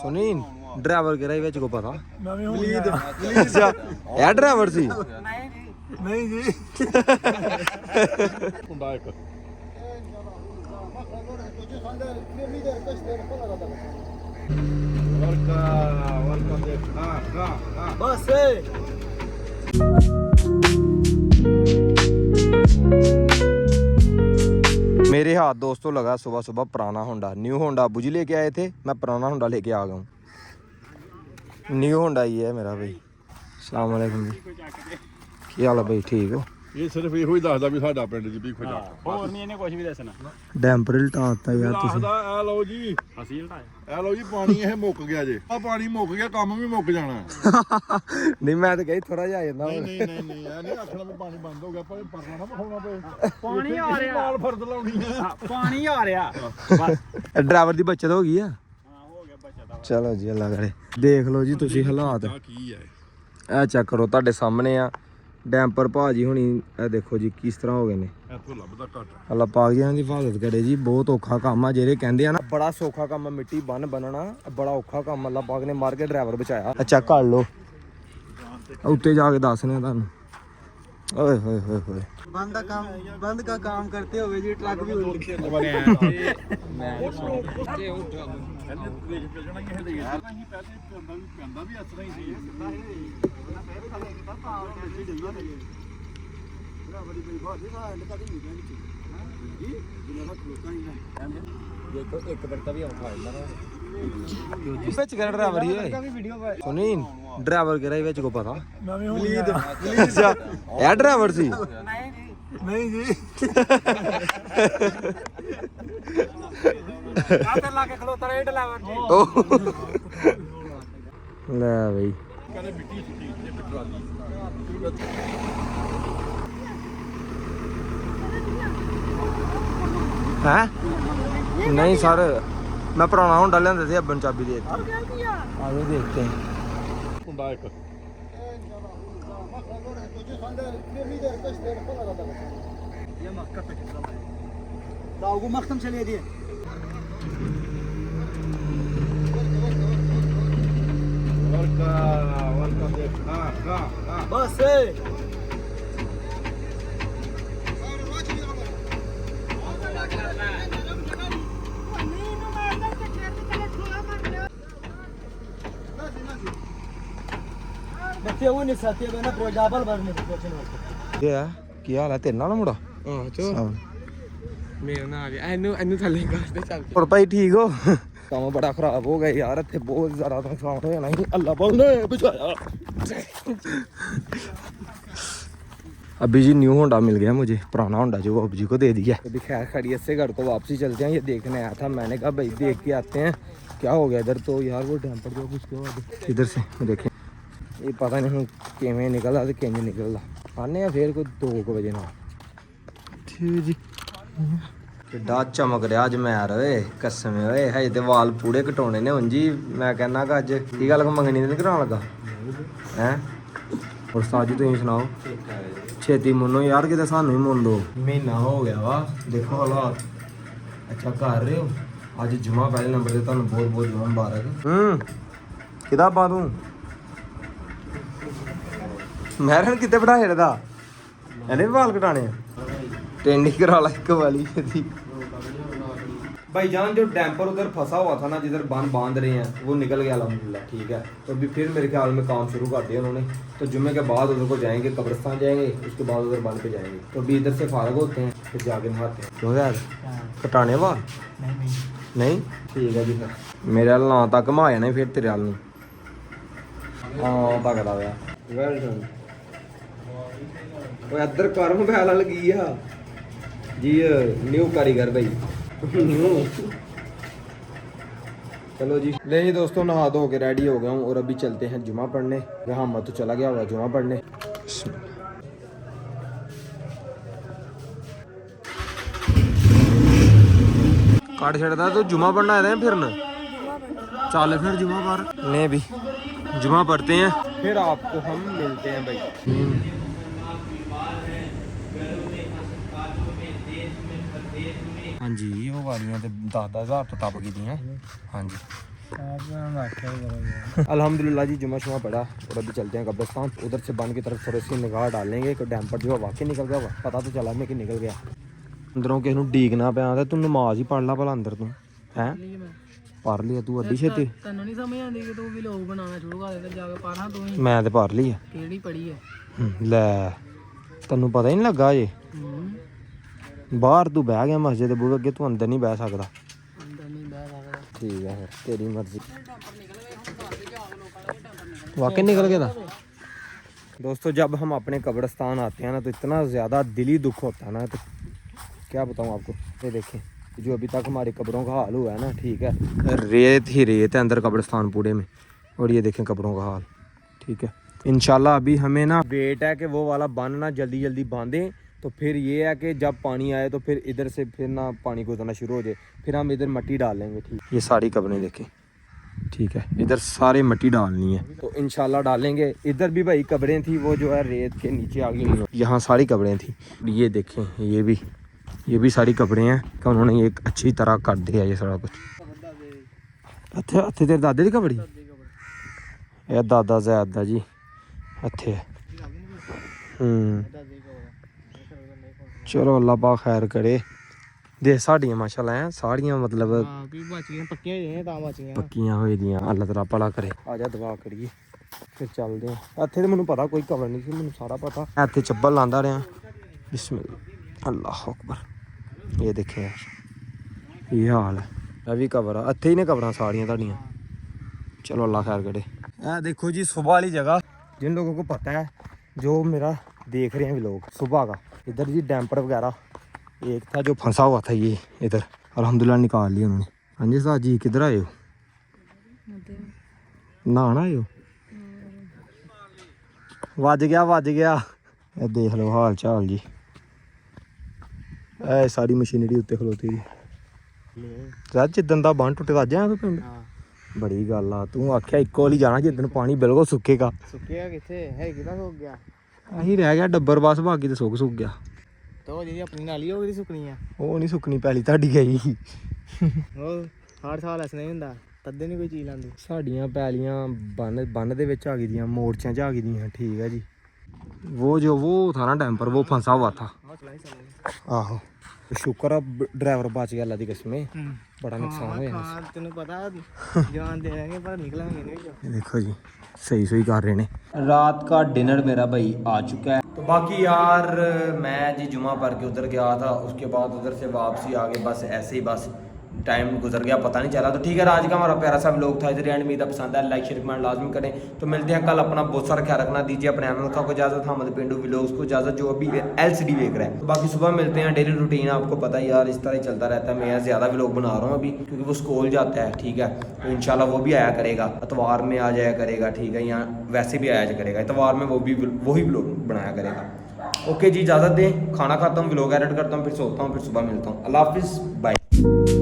Sunil driver ਕਿਹੜਾ ਹੀ ਵਿੱਚ ਕੋ ਪਤਾ ਵਲੀਦ ਇਹ ਡਰਾਈਵਰ ਸੀ ਨਹੀਂ ਜੀ ਹੁੰਦਾ ਇੱਕ ਵਰਕਾ ਦੇਖ ਹਾਂ ਬਸ मेरे हाथ दोस्तों लगा सुबह सुबह पुराना होंडा न्यू होंडा बुझी लेके आए थे मैं पुराना होंडा लेके आ गया हूँ न्यू होंडा ही है मेरा भाई अस्सलाम वालेकुम जी ਕੀ ਹਾਲ ਹੈ ਭਾਈ ਠੀਕ ਹੋ ਇਹ ਸਿਰਫ ਇਹੋ ਹੀ ਦੱਸਦਾ ਵੀ ਸਾਡਾ ਪਿੰਡ 'ਚ ਵੀ ਖੁਜਾ ਹੋਰ ਨਹੀਂ ਇਹਨੇ ਕੁਝ ਵੀ ਦੱਸਣਾ ਡੈਂਪਰ ਲਟਾਤਾ ਯਾਰ ਤੁਸੀਂ ਦੱਸਦਾ ਇਹ ਲਓ ਜੀ ਅਸੀਂ ਲਟਾਇਆ ਇਹ ਲਓ ਜੀ ਪਾਣੀ ਇਹ ਮੁੱਕ ਗਿਆ ਜੇ ਆ ਪਾਣੀ ਮੁੱਕ ਗਿਆ ਕੰਮ ਵੀ ਮੁੱਕ ਜਾਣਾ ਨਹੀਂ ਮੈਂ ਤਾਂ ਕਹੀ ਥੋੜਾ ਜਿਹਾ ਆ ਜਾਂਦਾ ਨਹੀਂ ਨਹੀਂ ਨਹੀਂ ਨਹੀਂ ਇਹ ਨਹੀਂ ਆਖਣਾ ਵੀ ਪਾਣੀ ਬੰਦ ਹੋ ਗਿਆ ਪਰ ਪਰਨਾ ਨਾ ਵਿਖਾਉਣਾ ਪਏ ਪਾਣੀ ਆ ਰਿਹਾ ਨਾਲ ਫਰਦ ਲਾਉਣੀ ਆ ਪਾਣੀ ਆ ਰਿਹਾ ਬਸ ਡਰਾਈਵਰ ਦੀ ਬੱਚਤ ਹੋ ਗਈ ਆ ਹਾਂ ਹੋ ਗਿਆ ਬੱਚਾ ਦਾ ਚਲੋ ਜੀ ਅੱਲਾ ਕਰੇ ਦੇਖ ਲਓ ਜੀ ਤੁਸੀਂ ਹਾਲਾਤ ਆ ਕੀ ਹੈ ਇਹ ਚੈੱਕ ਕਰੋ ਤੁਹਾਡੇ ਸਾਹਮਣੇ ਆ ਡੈਂਪਰ ਭਾਜੀ ਹੁਣੀ ਇਹ ਦੇਖੋ ਜੀ ਕਿਸ ਤਰ੍ਹਾਂ ਹੋ ਗਏ ਨੇ ਇੱਥੋਂ ਲੱਭਦਾ ਘੱਟ ਅੱਲਾ ਪਾਕ ਜੀ ਦੀ ਹਿਫਾਜ਼ਤ ਕਰੇ ਜੀ ਬਹੁਤ ਔਖਾ ਕੰਮ ਆ ਜਿਹੜੇ ਕਹਿੰਦੇ ਆ ਨਾ ਬੜਾ ਸੌਖਾ ਕੰਮ ਆ ਮਿੱਟੀ ਬੰਨਣਾ ਬੜਾ ਔਖਾ ਕੰਮ ਅੱਲਾ ਪਾਕ ਨੇ ਮਾਰ ਕੇ ਡਰਾਈਵਰ ਬਚਾਇਆ ਚੈੱਕ ਕਰ ਲਓ ਉੱਤੇ ਜਾ ਕੇ ਦੱਸਨੇ ਆ ਤੁਹਾਨੂੰ ਓਏ ਹੋਏ ਹੋਏ ਹੋਏ बंद का काम करते हुए जी ट्रक भी उड़ के ਇੱਕ ਬੜਤਾ ਵੀ ਔਖਾ ਜਾਂਦਾ ਨਾ ਵਿੱਚ ਕਿਹੜਾ ਡਰਾਈਵਰ ਹੀ ਓਏ ਸੁਨੀਲ ਡਰਾਈਵਰ ਕਿਹੜਾ ਹੀ ਵਿੱਚ ਕੋ ਪਤਾ वलीद ਇਹ ਡਰਾਈਵਰ ਸੀ नहीं जी आते लाके खलोता रे ड्राइवर जी ਲੈ ਬਈ ਕਹਿੰਦੇ ਮਿੱਟੀ ਸੁੱਟੀ ਤੇ ਟਰਾਲੀ ਹੈ ਨਹੀਂ ਸਰ ਮੈਂ ਪੁਰਾਣਾ ਹੋਂਡਾ ਲਿਆਂਦਾ ਸੀ ਅੱਬਨ ਚਾਬੀ ਦੇ ਦਿੱਤੀ ਆਜੋ ਦੇਖते हैं ਹੁੰਦਾ ਇੱਕ ये मक्का पे दाऊ को मख्तम चले दिए ਵਰਕਾ ਦੇਖ ਹਾਂ बस बच्चे वो नहीं साथी है ना प्रोजाबल भरने से क्वेश्चन ਇਹ ਆ ਕੀ ਹਾਲ ਹੈ ਤੇਰੇ ਨਾਲ ਮੁੰਡਾ हां चो मेरा ना आ गया एनु थले करते चल ਹੋਰ ਭਾਈ ਠੀਕ ਹੋ ਕੰਮ ਬੜਾ ਖਰਾਬ ਹੋ ਗਿਆ ਯਾਰ ਇੱਥੇ ਬਹੁਤ ਜ਼ਿਆਦਾ ਨੁਕਸਾਨ ਹੋ ਜਾਣਾ ਸੀ ਅੱਲਾ ਪਾਕ ਨੇ ਬਚਾਇਆ अभी जी न्यू होंडा मिल गया मुझे पुराना होंडा जो वो अभी को दे दिया अभी खैर खैरियत से घर को वापसी चलते हैं ये देखने आया था मैंने कहा भाई देख के आते हैं क्या हो गया इधर तो यार वो डैम्पर जो कुछ क्यों इधर से देखें ये पता नहीं किमें निकला तो किंज निकलदा आने फिर कोई 2 बजे ना ठीक जी ਕਿੱਡਾ ਚਮਕ ਰਿਹਾ ਅੱਜ ਮੈਰ ਓਏ ਕਸਮ ਓਏ ਹਜੇ ਤੇ ਵਾਲ ਪੂੜੇ ਕਟਾਉਣੇ ਨੇ ਉਂਝ ਹੀ ਮੈਂ ਕਹਿੰਦਾ ਕਿ ਅੱਜ ਕੀ ਗੱਲ ਕੋ ਮੰਗਣੀ ਨਹੀਂ ਕਰਾਉਣ ਲੱਗਾ ਹੈ ਹੋਰ ਸਾਜੀ ਤੁਸੀਂ ਸੁਣਾਓ ਛੇਤੀ ਮੁੰਨੋ ਯਾਰ ਕਿਤੇ ਸਾਨੂੰ ਹੀ ਮੁੰਨ ਦੋ ਮਹੀਨਾ ਹੋ ਗਿਆ ਵਾ ਦੇਖੋ ਹਾਲਾਤ ਅੱਛਾ ਕਰ ਰਹੇ ਹੋ ਅੱਜ ਜੁਮਾ ਪਹਿਲੇ ਨੰਬਰ ਤੇ ਤੁਹਾਨੂੰ ਬਹੁਤ ਬਹੁਤ ਜੁਮਾ ਮੁਬਾਰਕ ਕਿਦਾ ਪਾ ਤੂੰ ਮੈਰਨ ਕਿਤੇ ਬਿਠਾ ਛੱਡਦਾ ਇਹਨੇ ਵਾਲ ਕਟਾਣੇ ਆ ट्रेंडिंग करा ला एक वाली थी भाईजान जो डैम्पर उधर फंसा हुआ था ना जिधर बांध रहे हैं वो निकल गया अल्हम्दुलिल्लाह ठीक है तो अभी फिर मेरे ख्याल में काम शुरू कर दिया उन्होंने तो जुम्मे के बाद उधर को जाएंगे कब्रिस्तान जाएंगे उसके बाद उधर बांध पे जाएंगे तो अभी इधर से फारग होते हैं फिर जाके नहाते हैं क्यों यार कटाने वाल नहीं ठीक है जी फिर मेरे वाल ना तक घुमा जाने फिर तेरे वाल हाँ तकड़ा हुआ वेल डन वो इधर कर मोबाइल लगी है जी न्यू कारीगर भाई चलो जी ले जी दोस्तों नहा धो के रेडी हो गया हूँ और अभी चलते हैं जुमा पढ़ने यहाँ मत तो चला गया हुआ जुमा पढ़ने काट छड़ता तो जुमा पढ़ना है फिर न चल फिर जुमा पढ़ ने भी जुमा पढ़ते हैं फिर आपको हम मिलते हैं भाई हाँ जी वो वालियाँ तो 10,000 तो टप गई हाँ जी अल्हम्दुलिल्लाह जी जुमा शुमा पड़ा और अभी चलते हैं कब्रिस्तान। उधर से बन की तरफ थोड़ी सी निगाह डालेंगे कि डैम्पर जो है वाकई निकल गया, पता तो चला मैं कि निकल गया। अंदरों किसी डीगना पिया तू नमाज ही पढ़ ला भला अंदर तू है पढ़ लिया तू अड्डी छेती ਤੈਨੂੰ ਨਹੀਂ ਸਮਝ ਆਉਂਦੀ ਕਿ ਤੂੰ ਵਲੌਗ ਬਣਾਉਣਾ ਸ਼ੁਰੂ ਕਰ ਦੇ ਜਾ ਕੇ ਪਾਣਾ ਤੂੰ ਹੀ मैं तो पढ़ ली है ਕਿਹੜੀ ਪੜੀ ਹੈ ਲੈ ਤੈਨੂੰ ਪਤਾ ਹੀ ਨਹੀਂ ਲੱਗਾ ਜੇ ਬਾਹਰ ਤੂੰ ਬਹਿ ਗਿਆ ਮਸਜਿਦ ਦੇ ਬੂਹੇ ਅੱਗੇ ਤੂੰ ਅੰਦਰ ਨਹੀਂ ਬਹਿ ਸਕਦਾ ਅੰਦਰ ਨਹੀਂ ਬਹਿ ਸਕਦਾ ठीक है फिर तेरी मर्जी वाकई निकल गया था। दोस्तों जब हम अपने कब्रिस्तान आते हैं ना तो इतना ज़्यादा दिली दुख होता है ना, तो क्या बताऊँ आपको। ये देखें जो अभी तक हमारी कब्रों का हाल हुआ है ना, ठीक है रेत ही रेत है अंदर कब्रिस्तान पूरे में, और ये देखें कब्रों का हाल। ठीक है इंशाल्लाह अभी हमें ना वेट है कि वो वाला बांध ना जल्दी जल्दी बांधें, तो फिर ये है कि जब पानी आए तो फिर इधर से फिर ना पानी गुजरना शुरू हो जाए, फिर हम इधर मिट्टी डाल लेंगे। ठीक ये सारी कब्रें देखें, ठीक है इधर सारे मिट्टी डालनी है तो इंशाल्लाह डालेंगे। इधर भी भाई कब्रें थी वो जो है रेत के नीचे आ गई, यहाँ सारी कब्रें थी। ये देखें ये भी सारी कब्रें हैं कि उन्होंने एक अच्छी तरह काट दिया ये सारा कुछ। अच्छा अच्छा तेरे दादे की कबड़ी ये दादा ज़ैदा जी अच्छे चलो अल्लाह पाक खैर करे। दे साड़ियां माशाल्लाह हैं साड़ियां मतलब पक्कियां होई दियां, अल्लाह तआला भला करे। आ जा दुआ करिए फिर चलते हैं। इत्थे तो मैनूं पता कोई कबर नहीं सी, मैनूं सारा पता। इत्थे चप्पल लांदा रहा बिस्मिल्लाह अल्लाह अकबर। ये देखें यार ये हाल है, अभी कबर है इत्थे ही ने कबरां साड़ियां तुहाडियां। चलो अल्लाह खैर करे। देखो जी सुबह वाली जगह, जिन लोगों को पता है जो मेरा देख रहे हैं भी लोग सुबह का, इधर जी डैम्पर वगैरह एक था जो फंसा हुआ था, ये इधर अल्हम्दुलिल्लाह निकाल लिया उन्होंने। हाँ जी साहब जी किधर आए हो? नहाना आए हो? वज गया ये देख लो हाल चाल जी। ए सारी मशीनरी उत्ते खलोती जी जिदन का बन टुटे अज आया तू पिंड? बड़ी गल आ, तू आख्या इक्को वाली जाना जिदन पानी बिल्कुल सुकेगा। अही रह गया डब्बर बस, बाकी तो सुक गया। तो जी अपनी नाली हो गई सुकनी है, ਉਹ ਨਹੀਂ ਸੁੱਕਣੀ ਪਹਿਲੀ ਤੁਹਾਡੀ ਗਈ। ਉਹ ਹਰ ਸਾਲ ਐਸਾ ਨਹੀਂ ਹੁੰਦਾ, ਤੱਦੇ ਨਹੀਂ ਕੋਈ ਚੀਜ਼ ਲਾਂਦੀ। ਸਾਡੀਆਂ ਪੈਲੀਆਂ ਬੰਨ ਦੇ ਵਿੱਚ ਆ ਗਈ ਦੀਆਂ, ਮੋਰਚਿਆਂ 'ਚ ਆ ਗਈ ਦੀਆਂ। ਠੀਕ है जी वो था ना डैम्पर वो फंसा हुआ था। आहो शुक्र है ड्राइवर बच गया, अल्लाह दी कसम बड़ा नुकसान होया। तेन पता जान दे देंगे पर निकलेंगे नहीं। देखो जी सही कर रहे हैं। रात का डिनर मेरा भाई आ चुका है। तो बाकी यार मैं जी जुमा पढ़ के उधर गया था, उसके बाद उधर से वापसी आ गई, बस ऐसे ही बस टाइम गुजर गया पता नहीं चला। तो ठीक है आज का हमारा प्यारा सा व्लॉग था इधर एंड में पसंद है लाइक शेयर कमेंट लाजमी करें। तो मिलते हैं कल, अपना बहुत सारा ख्याल रखना, दीजिए अपने अनोखा को इजाज़त, हम पेंडू व्लॉग्स को इजाज़त जो अभी LCD देख रहा है। तो बाकी सुबह मिलते हैं, डेली रूटीन आपको पता ही यार इस तरह ही चलता रहता है। मैं ज़्यादा व्लॉग बना रहा हूँ अभी क्योंकि वो स्कूल जाता है। ठीक है तो इंशाल्लाह वो भी आया करेगा, इतवार में आ जाया करेगा। ठीक है या वैसे भी आया करेगा, इतवार में वही व्लॉग बनाया करेगा। ओके जी इजाज़त दें, खाना खाता हूँ, व्लॉग एडिट करता हूँ, फिर सोता हूँ, फिर सुबह मिलता हूँ। अल्लाह हाफिज़ बाय।